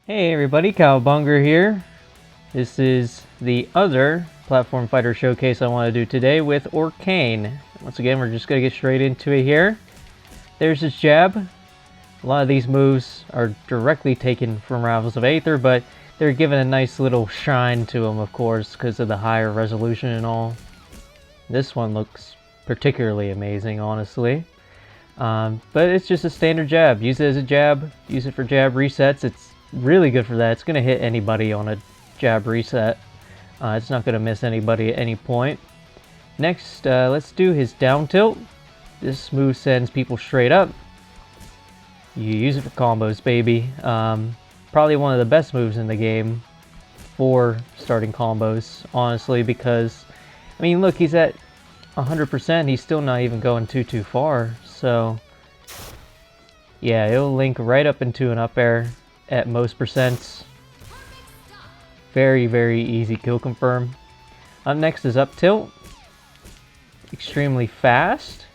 Hey everybody, Cowbunger here. This is the other platform fighter showcase I want to do today with Orcane. Once again, we're just going to get straight into it here. There's his jab. A lot of these moves are directly taken from Rivals of Aether, but they're given a nice little shine to them, of course, because of the higher resolution and all. This one looks particularly amazing, honestly. But it's just a standard jab. Use it as a jab. Use it for jab resets. It's really good for that. It's going to hit anybody on a jab reset. It's not going to miss anybody at any point. Next, let's do his down tilt. This move sends people straight up. You use it for combos, baby. Probably one of the best moves in the game for starting combos, honestly, because, I mean, look, he's at 100%. He's still not even going too far. So, yeah, it'll link right up into an up air at most percents. Very easy kill confirm. Up next is up tilt. Extremely fast.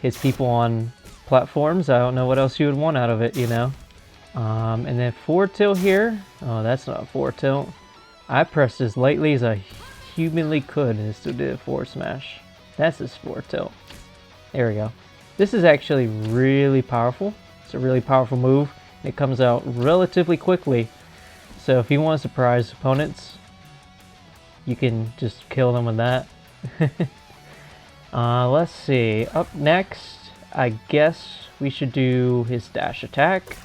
Hits people on platforms. I don't know what else you would want out of it, you know. And then forward tilt here. Oh, that's not forward tilt. I pressed as lightly as I humanly could and it still did a forward smash. That's his forward tilt. There we go. This is actually really powerful. It's a really powerful move. It comes out relatively quickly, so if you want to surprise opponents, you can just kill them with that. Let's see. Up next, I guess we should do his dash attack.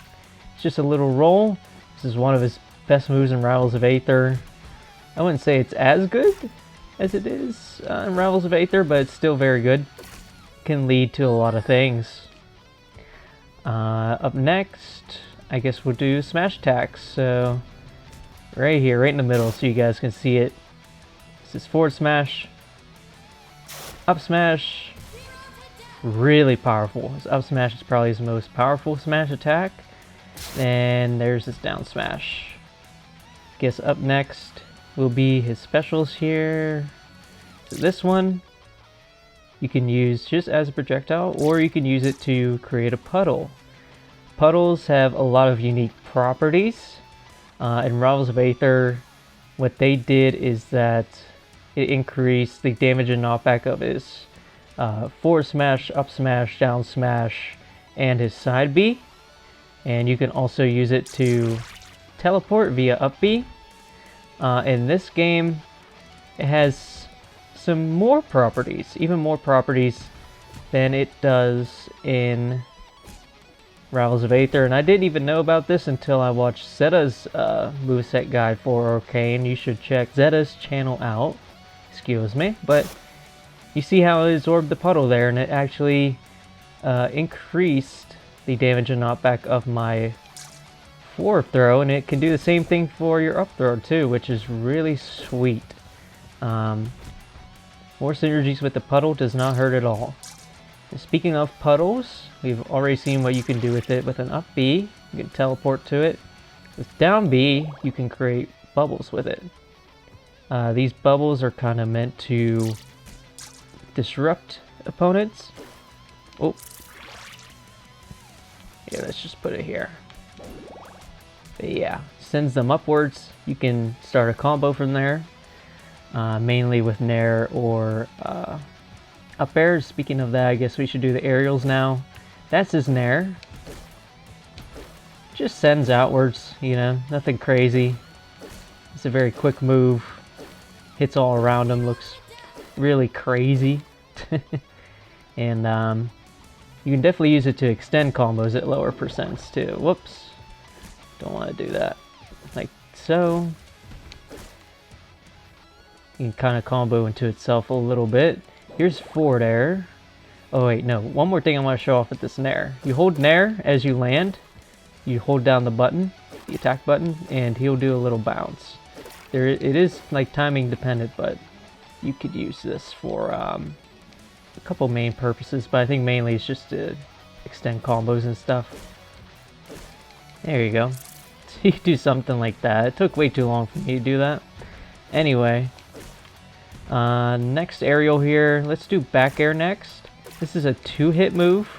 It's just a little roll. This is one of his best moves in Rivals of Aether. I wouldn't say it's as good as it is in Rivals of Aether, but it's still very good. Can lead to a lot of things. Up next, I guess we'll do smash attacks. So right here, right in the middle, so you guys can see it. This is forward smash, up smash. Really powerful. His up smash is probably his most powerful smash attack. And there's his down smash. Guess up next will be his specials here. So this one you can use just as a projectile, or you can use it to create a puddle. Puddles have a lot of unique properties. In Rivals of Aether, what they did is that it increased the damage and knockback of his forward smash, up smash, down smash, and his side B. And you can also use it to teleport via up B. In this game, it has some more properties, even more properties than it does in Rivals of Aether, and I didn't even know about this until I watched Zeta's moveset guide for Orcane. You should check Zeta's channel out, excuse me, but you see how it absorbed the puddle there, and it actually increased the damage and knockback of my forward throw, and it can do the same thing for your up throw too, which is really sweet. More synergies with the puddle does not hurt at all. And speaking of puddles, we've already seen what you can do with it with an up B. You can teleport to it. With down B, you can create bubbles with it. These bubbles are kind of meant to disrupt opponents. Oh. Yeah, let's just put it here. But yeah, sends them upwards. You can start a combo from there. Mainly with Nair or up airs. Speaking of that, I guess we should do the aerials now. That's his Nair. Just sends outwards, you know, nothing crazy. It's a very quick move. Hits all around him, looks really crazy. And you can definitely use it to extend combos at lower percents too. Whoops. Don't want to do that. Like so. You can kind of combo into itself a little bit. Here's forward air. Oh wait, no. One more thing I want to show off with this Nair. You hold Nair as you land. You hold down the button, the attack button, and he'll do a little bounce. It is like timing dependent, but you could use this for a couple main purposes. But I think mainly it's just to extend combos and stuff. There you go. So you do something like that. It took way too long for me to do that. Anyway. Next aerial here, let's do back air next. This is a 2-hit move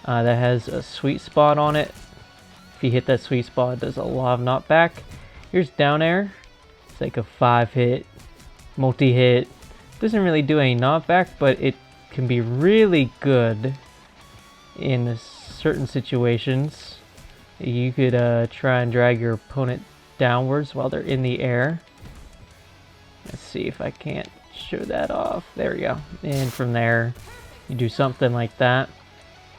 that has a sweet spot on it If you hit that sweet spot, it does a lot of knockback. Here's down air. It's like a 5-hit, multi-hit. Doesn't really do any knockback, but it can be really good in certain situations. You could try and drag your opponent downwards while they're in the air. Let's see if I can't show that off. There we go. And from there, you do something like that.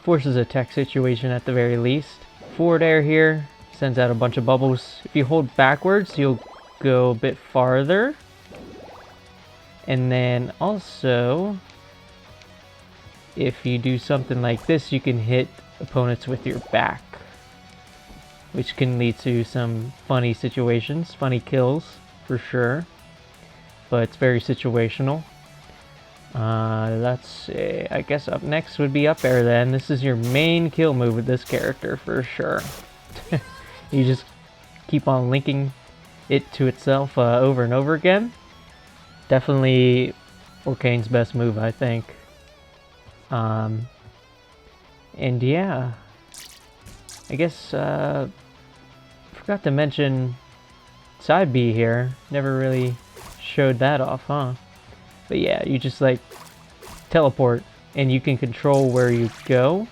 Forces a tech situation at the very least. Forward air here sends out a bunch of bubbles. If you hold backwards, you'll go a bit farther. And then also, if you do something like this, you can hit opponents with your back, which can lead to some funny situations, funny kills for sure, but it's very situational. Let's see, I guess up next would be up air then. This is your main kill move with this character for sure. You just keep on linking it to itself over and over again. Definitely Orcane's best move, I think. And yeah, I guess forgot to mention side B here. Never really showed that off, huh? But yeah, you just like teleport and you can control where you go.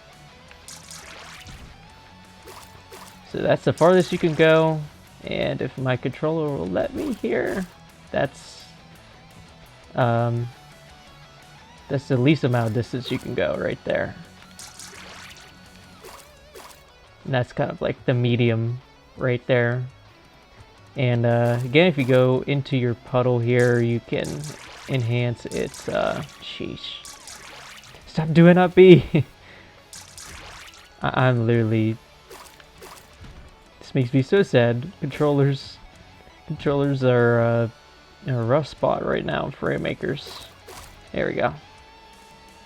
So that's the farthest you can go, and if my controller will let me here, that's the least amount of distance you can go right there. And that's kind of like the medium right there. And again, if you go into your puddle here, you can enhance its sheesh. Stop doing up B. I'm literally, this makes me so sad. Controllers are in a rough spot right now in Fraymakers. There we go.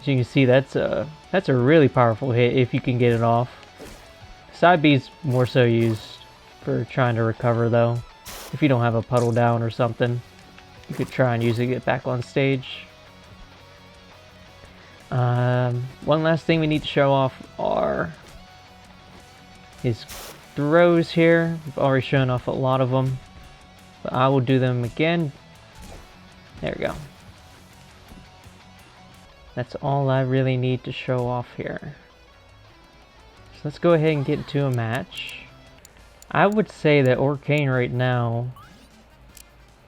As you can see, that's a really powerful hit if you can get it off. Side B is more so used for trying to recover though. If you don't have a puddle down or something, you could try and use it to get back on stage. One last thing we need to show off are his throws here. We've already shown off a lot of them, but I will do them again. There we go. That's all I really need to show off here. So let's go ahead and get into a match. I would say that Orcane right now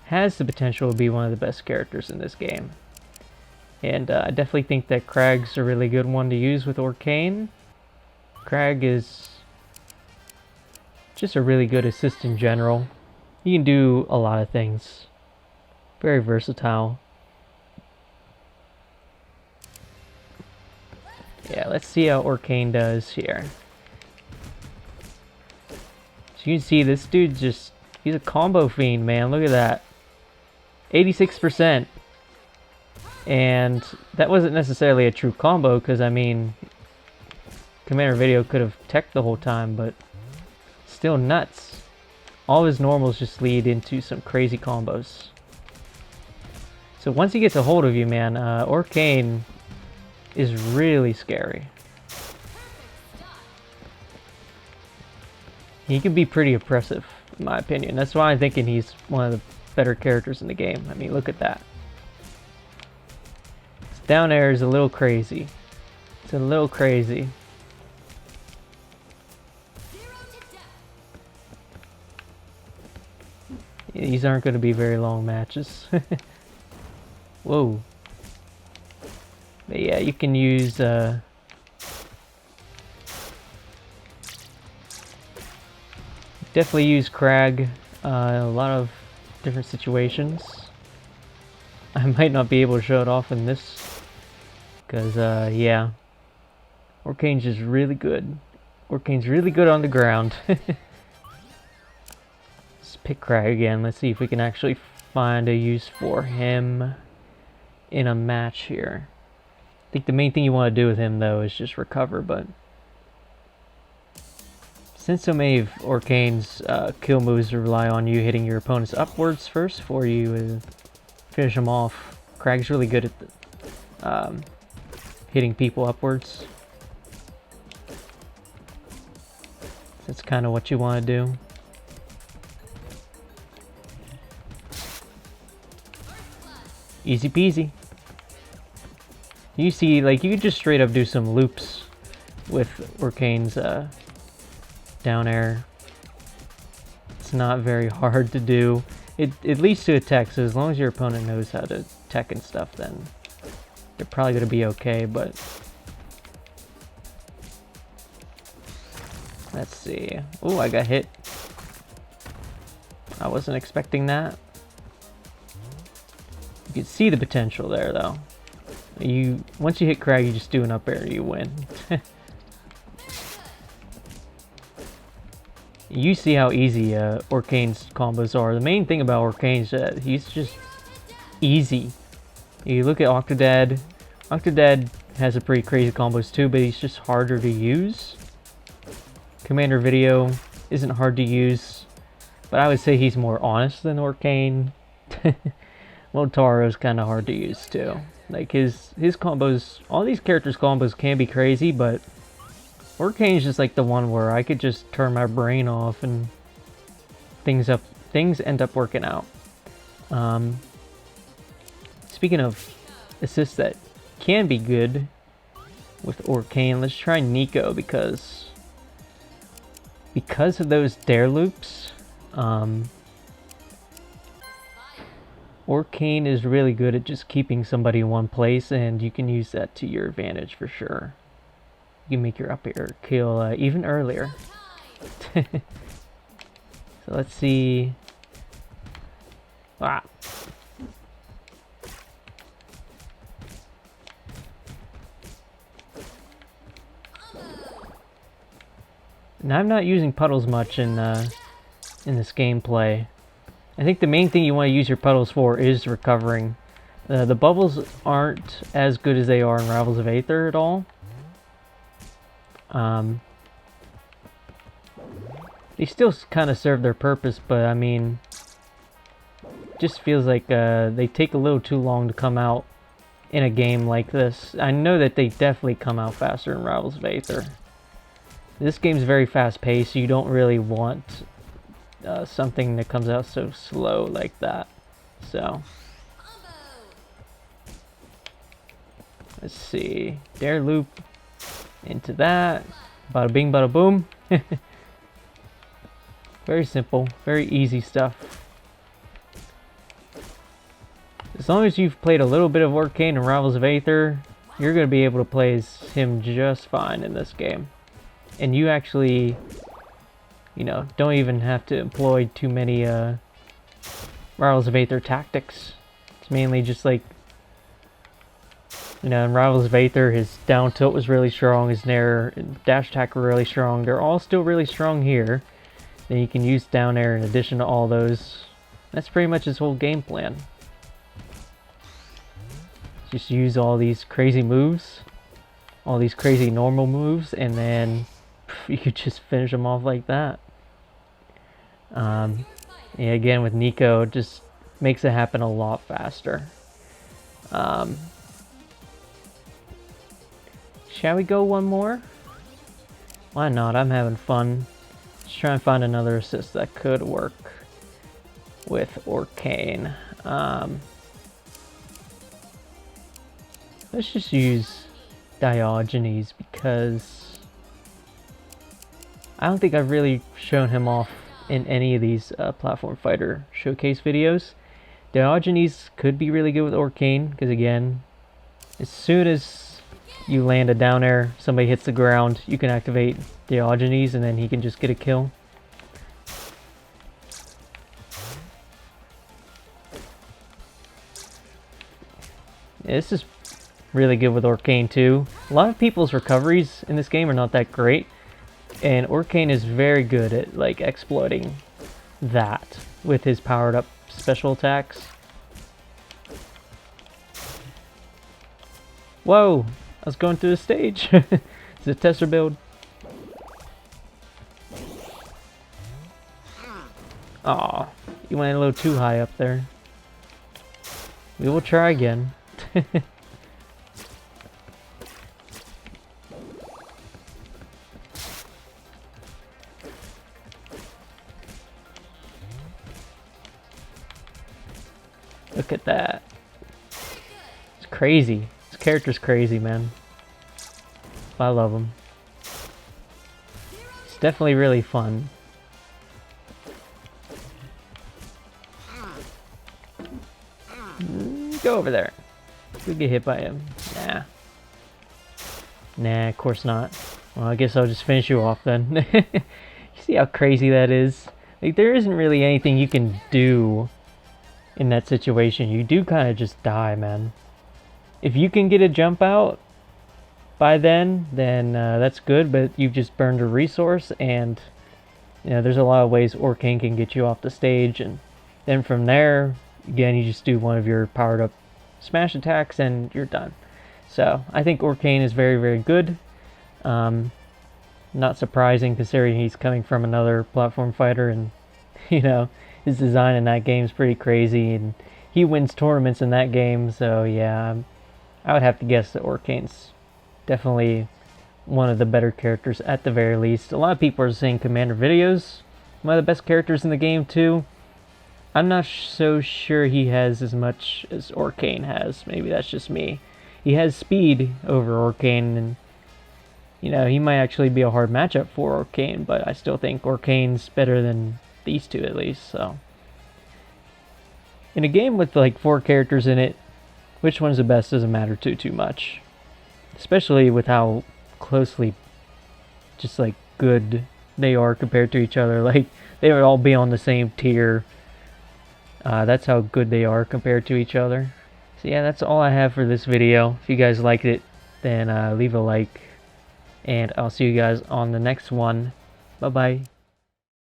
has the potential to be one of the best characters in this game. And I definitely think that Crag's a really good one to use with Orcane. Crag is just a really good assist in general. He can do a lot of things. Very versatile. Yeah, let's see how Orcane does here. So you can see this dude just, he's a combo fiend, man. Look at that. 86%. And that wasn't necessarily a true combo, because I mean, Commander Video could have teched the whole time, but still nuts. All his normals just lead into some crazy combos. So once he gets a hold of you, man, Orcane is really scary. He can be pretty oppressive, in my opinion. That's why I'm thinking he's one of the better characters in the game. I mean, look at that. His down air is a little crazy. It's a little crazy. These aren't going to be very long matches. Whoa. But yeah, you can use definitely use Crag in a lot of different situations. I might not be able to show it off in this because yeah, Orcane's just really good. Orcane's really good on the ground. Let's pick Crag again. Let's see if we can actually find a use for him in a match here. I think the main thing you want to do with him though is just recover, but since so many of Orcane's kill moves rely on you hitting your opponents upwards first before you finish them off, Crag's really good at hitting people upwards. That's kind of what you want to do. Easy peasy. You see, like, you could just straight up do some loops with Orcane's down air. It's not very hard to do. It leads to a tech, so as long as your opponent knows how to tech and stuff, then they're probably going to be okay, but... Let's see. Oh, I got hit. I wasn't expecting that. You can see the potential there, though. Once you hit Crag, you just do an up air, you win. You see how easy Orcane's combos are. The main thing about Orcane is that he's just easy. You look at Octodad. Octodad has a pretty crazy combos too, but he's just harder to use. Commander Video isn't hard to use, but I would say he's more honest than Orcane. Well, Taro's kind of hard to use too. Like his combos, all these characters' combos can be crazy, but Orcane's just like the one where I could just turn my brain off and things end up working out. Speaking of assists that can be good with Orcane, let's try Nico because of those dare loops. Orcane is really good at just keeping somebody in one place, and you can use that to your advantage for sure. You can make your up air kill even earlier. So let's see. Ah. Now I'm not using puddles much in this gameplay. I think the main thing you want to use your puddles for is recovering. The bubbles aren't as good as they are in Rivals of Aether at all. They still kind of serve their purpose, but I mean, it just feels like they take a little too long to come out in a game like this. I know that they definitely come out faster in Rivals of Aether. This game's very fast paced, so you don't really want something that comes out so slow like that. So let's see, dare loop into that, bada bing bada boom. Very simple, very easy stuff. As long as you've played a little bit of Orcane and Rivals of Aether, you're going to be able to play as him just fine in this game. And you actually, you know, don't even have to employ too many Rivals of Aether tactics. It's mainly just like, you know, in Rivals of Aether, his down tilt was really strong, his nair and dash attack were really strong. They're all still really strong here. Then you can use down air in addition to all those. That's pretty much his whole game plan. Just use all these crazy moves, all these crazy normal moves, and then you could just finish them off like that. Yeah, again with Nico, it just makes it happen a lot faster. Shall we go one more? Why not? I'm having fun. Let's try and find another assist that could work with Orcane. Let's just use Diogenes because I don't think I've really shown him off in any of these platform fighter showcase videos. Diogenes could be really good with Orcane because, again, as soon as you land a down air, somebody hits the ground, you can activate Diogenes and then he can just get a kill. Yeah, this is really good with Orcane too. A lot of people's recoveries in this game are not that great, and Orcane is very good at like exploiting that with his powered up special attacks. Whoa! I was going through the stage. It's a tester build. Aw, you went a little too high up there. We will try again. Look at that. It's crazy. This character's crazy, man. I love him. It's definitely really fun. Go over there. We get hit by him. Nah. Nah, of course not. Well, I guess I'll just finish you off then. You see how crazy that is? Like, there isn't really anything you can do in that situation. You do kind of just die, man. If you can get a jump out by then that's good, but you've just burned a resource, and you know, there's a lot of ways Orcane can get you off the stage, and then from there, again, you just do one of your powered up smash attacks and you're done. So I think Orcane is very, very good. Not surprising considering he's coming from another platform fighter, and you know, his design in that game is pretty crazy, and he wins tournaments in that game. So yeah, I would have to guess that Orcane's definitely one of the better characters at the very least. A lot of people are saying Commander Video's one of the best characters in the game too. I'm not so sure he has as much as Orcane has. Maybe that's just me. He has speed over Orcane, and you know, he might actually be a hard matchup for Orcane, but I still think Orcane's better than these two at least. So in a game with like 4 characters in it, which one's the best doesn't matter too much. Especially with how closely just like good they are compared to each other. Like, they would all be on the same tier. That's how good they are compared to each other. So yeah, that's all I have for this video. If you guys liked it, then leave a like, and I'll see you guys on the next one. Bye bye.